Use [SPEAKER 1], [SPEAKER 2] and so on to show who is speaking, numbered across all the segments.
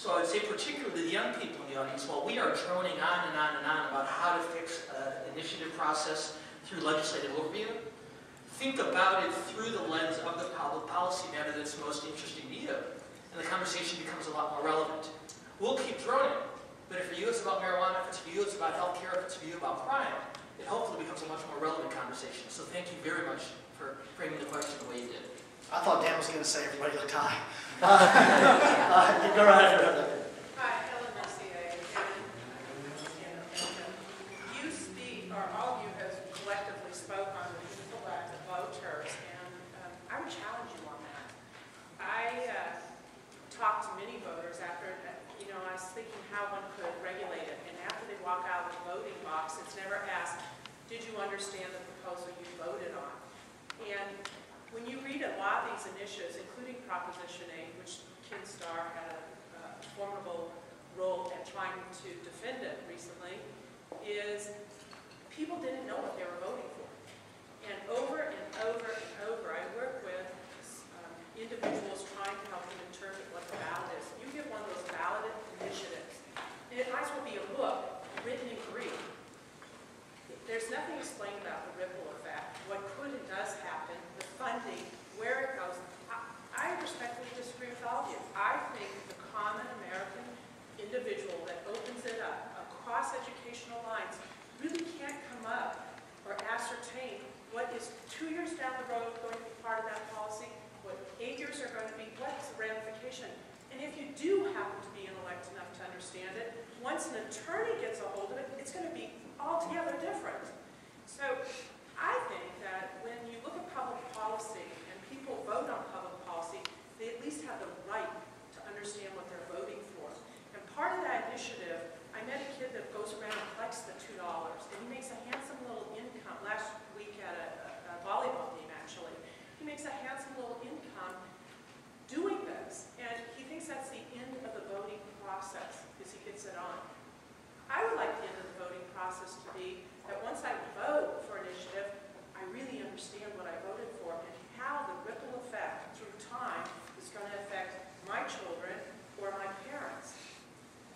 [SPEAKER 1] So I would say particularly the young people in the audience, while we are droning on and on and on about how to fix an initiative process through legislative overview, think about it through the lens of the public policy matter that's most interesting to you. And the conversation becomes a lot more relevant. We'll keep droning, but if for you it's about marijuana, if it's for you it's about healthcare, if it's for you about crime, it hopefully becomes a much more relevant conversation. So thank you very much for framing the question the way you did.
[SPEAKER 2] I thought Dan was going to say everybody looked high. You go right ahead.
[SPEAKER 3] Hi, Ellen Mercier. You speak, or all of you have collectively spoke on the intellect of voters, and I would challenge you on that. I talked to many voters after, I was thinking how one could regulate it, and after they walk out of the voting box, it's never asked, did you understand the proposal you voted on? And when you read a lot of these initiatives, including Proposition 8, which Kinstar had a formidable role at trying to defend it recently, is people didn't know what they were voting for. And over and over and over, I work with individuals trying to help them interpret what the ballot is. You get one of those ballot initiatives, and it might as well be a book written in Greek. There's nothing explained about the ripple effect, what could and does happen, the funding, where it goes. I respectfully disagree with all of you. I think the common American individual that opens it up across educational lines really can't come up or ascertain what is 2 years down the road going to be part of that policy, what 8 years are going to be, what's the ramification. And if you do happen to be intellect enough to understand it, once an attorney gets a hold of it, it's going to be altogether different. So I think that when you look at public policy and people vote on public policy, they at least have the right to understand what they're voting for. And part of that initiative, I met a kid that goes around and collects the $2, and he makes a handsome little income. Last week at a volleyball game, actually. He makes a handsome little income doing this, and he thinks that's the end of the voting process, because he gets it on. I would like the end of the voting process to be that once I vote for an initiative, I really understand what I voted for and how the ripple effect through time is going to affect my children or my parents.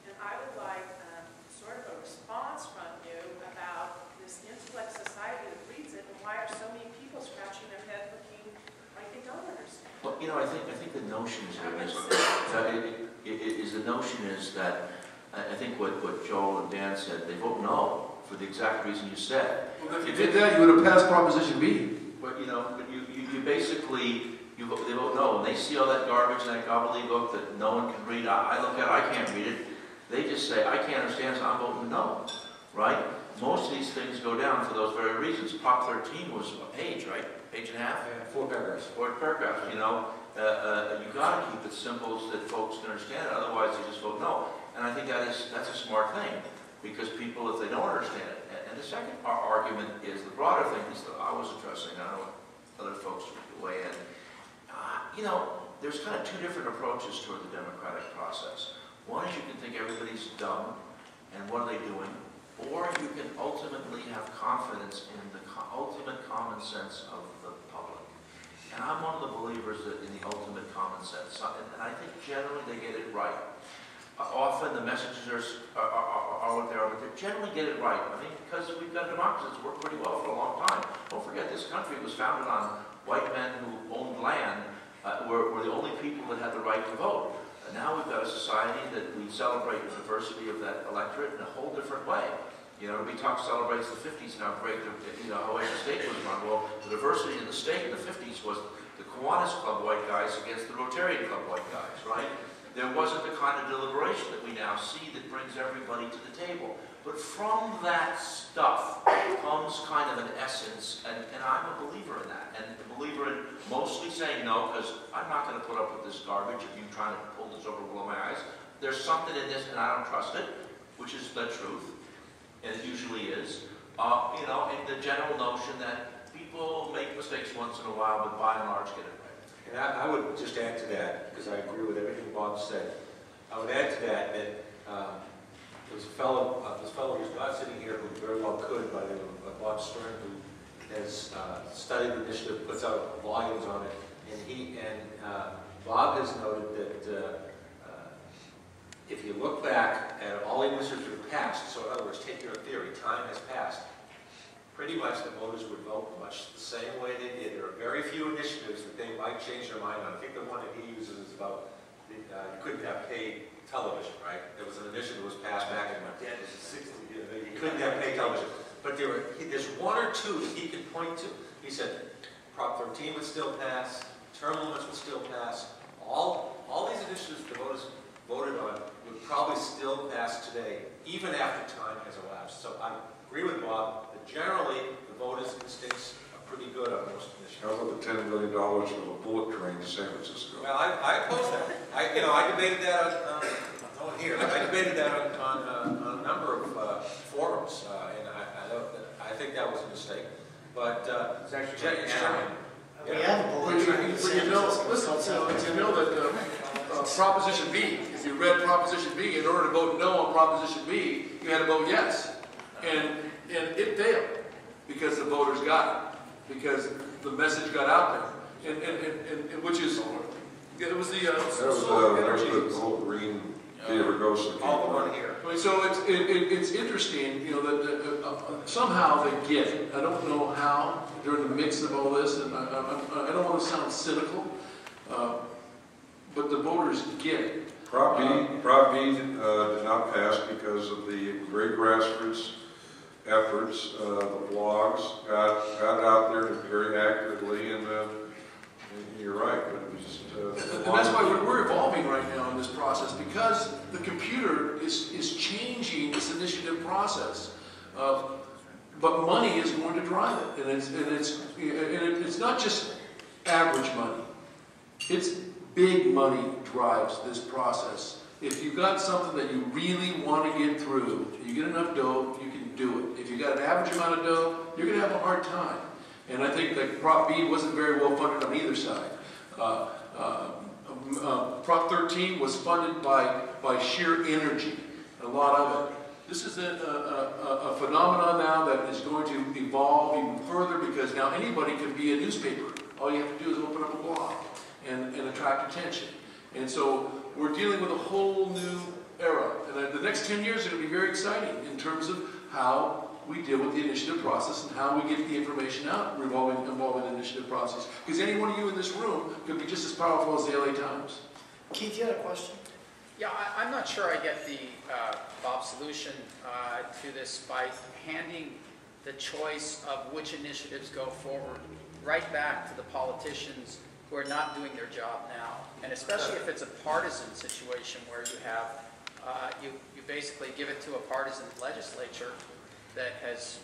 [SPEAKER 3] And I would like sort of a response from you about this intellect society that reads it, and why are so many people scratching their head looking like they don't understand.
[SPEAKER 4] Well, I think the notion is that I think what Joel and Dan said, they vote no for the exact reason you said.
[SPEAKER 5] Well, if you did that, you would have passed Proposition B.
[SPEAKER 4] But you basically, they vote no. When they see all that garbage and that gobbledygook that no one can read, I look at it, I can't read it. They just say, I can't understand, so I'm voting no. Right? Most of these things go down for those very reasons. Prop 13 was a page, right? Page and a half?
[SPEAKER 5] Yeah, 4 paragraphs.
[SPEAKER 4] 4 paragraphs, you got to keep it simple so that folks can understand it. Otherwise, they just vote no. And I think that's a smart thing, because people, if they don't understand it, and the second argument is the broader thing is that I was addressing. I don't know what other folks would weigh in. There's kind of 2 different approaches toward the democratic process. One is you can think everybody's dumb, and what are they doing? Or you can ultimately have confidence in the ultimate common sense of the public. And I'm one of the believers that in the ultimate common sense. And I think generally they get it right. Often the messages are what they are, but they generally get it right. I mean, because we've got democracy that's worked pretty well for a long time. Don't forget, this country was founded on white men who owned land, were the only people that had the right to vote. And now we've got a society that we celebrate the diversity of that electorate in a whole different way. We celebrates the 50s and how great how the state was run. Well, the diversity in the state in the 50s was the Kiwanis Club white guys against the Rotarian Club white guys, right? There wasn't the kind of deliberation that we now see that brings everybody to the table. But from that stuff comes kind of an essence, and I'm a believer in that. And a believer in mostly saying no, because I'm not going to put up with this garbage of you trying to pull this over below my eyes. There's something in this and I don't trust it, which is the truth. And it usually is, and the general notion that people make mistakes once in a while, but by and large get it right.
[SPEAKER 6] And I would just add to that, because I agree with everything Bob said. I would add to that there's a fellow, this fellow who's not sitting here, who very well could, by the name of Bob Stern, who has studied the initiative, puts out volumes on it, and Bob has noted that all the initiatives are passed. So in other words, take your theory, time has passed. Pretty much the voters would vote much the same way they did. There are very few initiatives that they might change their mind on. I think the one that he uses is about you couldn't have paid television, right? There was an initiative that was passed back in my dad was 60. You couldn't have paid television. But there's one or two that he can point to. He said Prop 13 would still pass, term limits would still pass. All these initiatives the voters voted on would probably still pass today, even after time has elapsed. So I agree with Bob that generally the voters' instincts are pretty good on most initiatives.
[SPEAKER 5] How about the $10 million for the bullet train to San Francisco?
[SPEAKER 6] Well, I oppose that. I debated that on here. I debated that on a number of forums, and I think that was a mistake. But
[SPEAKER 4] It's actually
[SPEAKER 2] We have a bullet train.
[SPEAKER 5] You know that Proposition B, if you read Proposition B, in order to vote no on Proposition B, you had to vote yes. And it failed because the voters got it, because the message got out there. And which is, it was the energy. The whole green theater goes to
[SPEAKER 6] all the money here.
[SPEAKER 5] So it's interesting, you know, that somehow they get it. I don't know how during the mix of all this, and I don't want to sound cynical, but the voters get it.
[SPEAKER 7] Prop B did not pass because of the great grassroots efforts. The blogs got out there very actively, and you're right. But it was just,
[SPEAKER 5] and that's why we're evolving right now in this process, because the computer is changing this initiative process. But money is going to drive it, and it's not just average money. It's big money drives this process. If you've got something that you really want to get through, you get enough dough, you can do it. If you've got an average amount of dough, you're going to have a hard time. And I think that Prop B wasn't very well funded on either side. Prop 13 was funded by sheer energy, a lot of it. This is a phenomenon now that is going to evolve even further, because now anybody can be a newspaper. All you have to do is open up a blog and attract attention. And so we're dealing with a whole new era. And the next 10 years are going to be very exciting in terms of how we deal with the initiative process and how we get the information out involving the initiative process. Because any one of you in this room could be just as powerful as the LA Times.
[SPEAKER 2] Keith, you had a question?
[SPEAKER 8] Yeah, I'm not sure I get the Bob's solution to this by handing the choice of which initiatives go forward right back to the politicians who are not doing their job now. And especially if it's a partisan situation where you have, you basically give it to a partisan legislature that is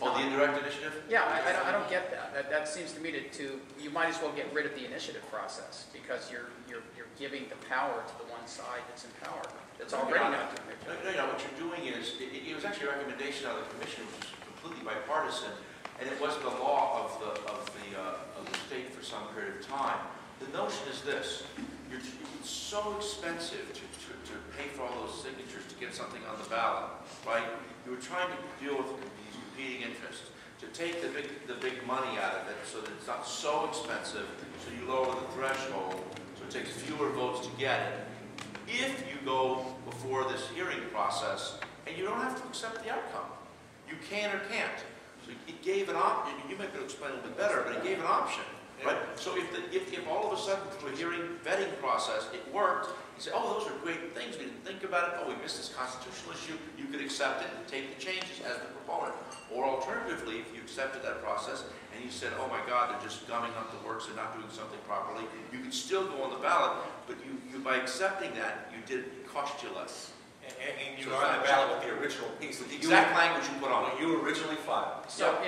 [SPEAKER 8] not...
[SPEAKER 4] the indirect initiative?
[SPEAKER 8] Yeah, I don't get that. That seems to me to you might as well get rid of the initiative process, because you're giving the power to the one side that's in power, that's already not doing their job.
[SPEAKER 4] No, what you're doing is, it was actually a recommendation of the commission, which was completely bipartisan, and it was the law of the state for some period of time. The notion is this: it's so expensive to pay for all those signatures to get something on the ballot, right? You were trying to deal with these competing interests, to take the big money out of it so that it's not so expensive, so you lower the threshold, so it takes fewer votes to get it. If you go before this hearing process, and you don't have to accept the outcome, you can or can't. So it gave an option. You might be able to explain a little bit better, but it gave an option, right? So if all of a sudden through a hearing vetting process it worked, you say, oh, those are great things. We didn't think about it. Oh, we missed this constitutional issue. You could accept it and take the changes as the proponent. Or alternatively, if you accepted that process and you said, oh my God, they're just gumming up the works, they're not doing something properly, you could still go on the ballot, but you by accepting that, it cost you less.
[SPEAKER 6] And you are on the ballot with the original piece.
[SPEAKER 4] With the exact language you put on it.
[SPEAKER 6] You originally filed.
[SPEAKER 8] So